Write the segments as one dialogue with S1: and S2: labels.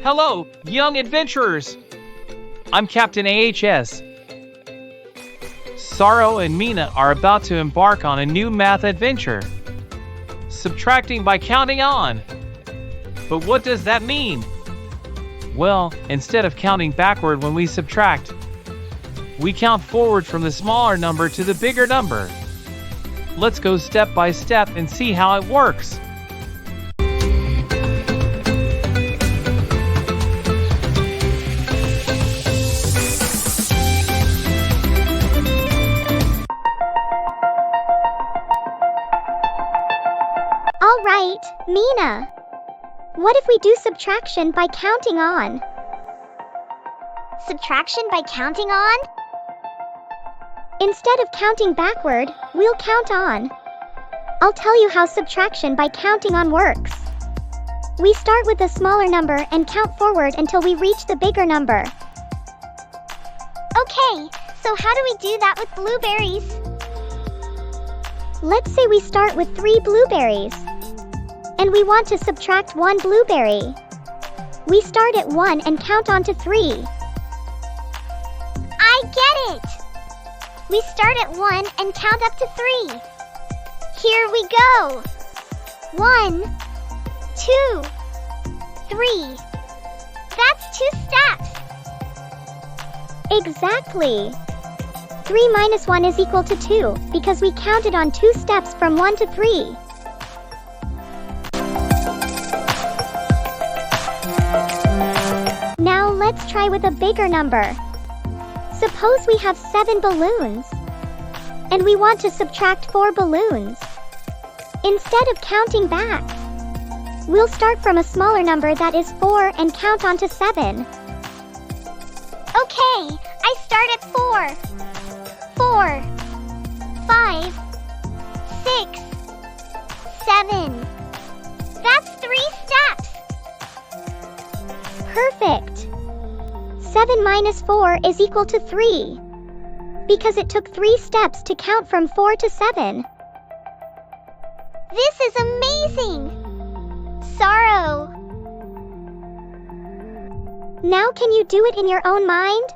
S1: Hello, young adventurers! I'm Captain AHS. Saro and Mina are about to embark on a new math adventure. Subtracting by counting on. But what does that mean? Well, instead of counting backward when we subtract, we count forward from the smaller number to the bigger number. Let's go step by step and see how it works.
S2: All right, Mina. What if we do subtraction by counting on? Subtraction by counting on? Instead of counting backward, we'll count on. I'll tell you how subtraction by counting on works. We start with a smaller number and count forward until we reach the bigger number. Okay, so how do we do that with blueberries? Let's say we start with 3 blueberries. And we want to subtract 1 blueberry. We start at 1 and count on to 3. I get it! We start at 1 and count up to 3. Here we go! 1, 2, 3. That's 2 steps! Exactly! 3 minus 1 is equal to 2, because we counted on 2 steps from 1 to 3. Now let's try with a bigger number. Suppose we have 7 balloons, and we want to subtract 4 balloons. Instead of counting back, we'll start from a smaller number that is 4 and count on to 7. Okay, I start at 4. 4, 5, 6, 7. That's 3 steps. Perfect. 7 minus 4 is equal to 3, because it took 3 steps to count from 4 to 7. This is amazing! Saro! Now can you do it in your own mind?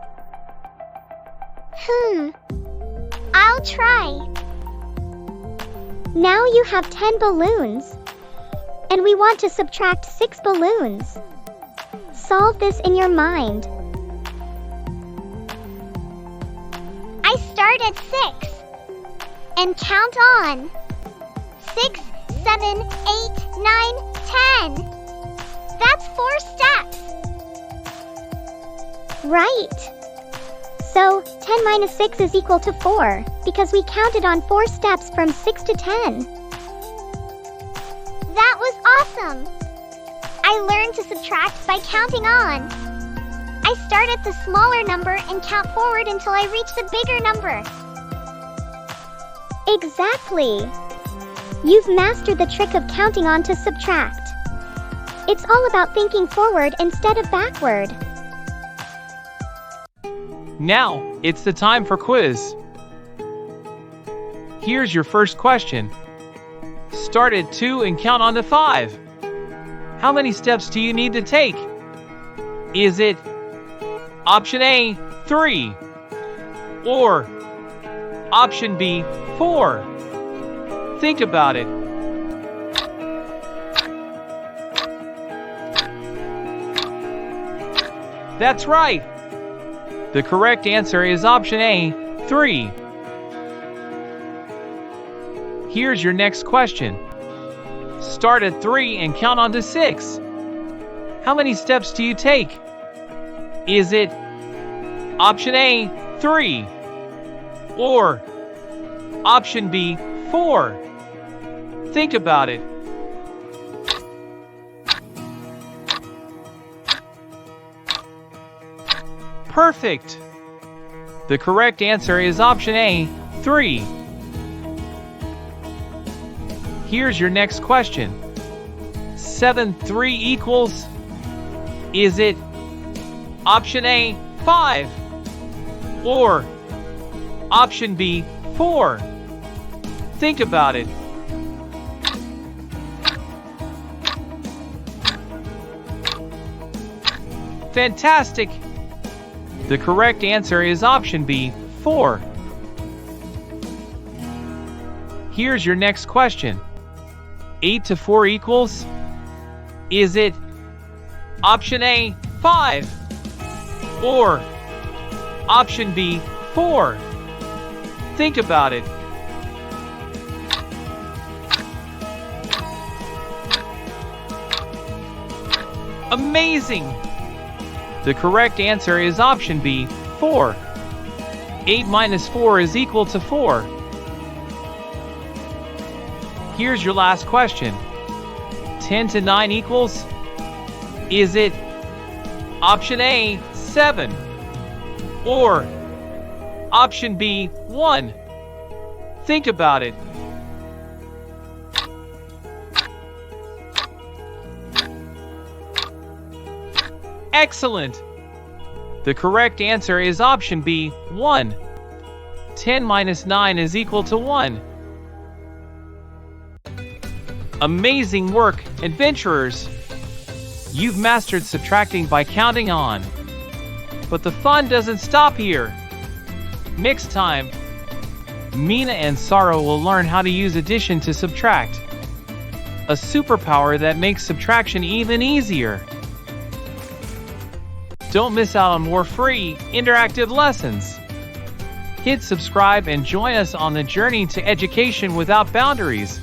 S2: I'll try. Now you have 10 balloons, and we want to subtract 6 balloons. Solve this in your mind. I start at 6 and count on. 6, 7, 8, 9, 10. That's 4 steps. Right. So, 10 minus 6 is equal to 4, because we counted on 4 steps from 6 to 10. That was awesome! I learned to subtract by counting on. I start at the smaller number and count forward until I reach the bigger number. Exactly! You've mastered the trick of counting on to subtract. It's all about thinking forward instead of backward.
S1: Now, it's the time for quiz. Here's your first question. Start at 2 and count on to 5. How many steps do you need to take? Is it option A, 3, or option B, 4? Think about it. That's right. The correct answer is option A, 3. Here's your next question. Start at 3 and count on to 6. How many steps do you take? Is it option A, 3, or option B, 4? Think about it. Perfect! The correct answer is option A, 3. Here's your next question. 7, 3 equals, is it option A, 5, or option B, 4? Think about it. Fantastic! The correct answer is option B, 4. Here's your next question. 8 to 4 equals? Is it option A, 5? Or option B, 4? Think about it. Amazing! The correct answer is option B, 4. 8 minus 4 is equal to 4. Here's your last question. 10 to 9 equals? Is it option A, 7? Or option B, 1? Think about it. Excellent! The correct answer is option B, 1. 10 minus 9 is equal to 1. Amazing work, adventurers! You've mastered subtracting by counting on. But the fun doesn't stop here. Next time, Mina and Saro will learn how to use addition to subtract. A superpower that makes subtraction even easier. Don't miss out on more free, interactive lessons. Hit subscribe and join us on the journey to education without boundaries.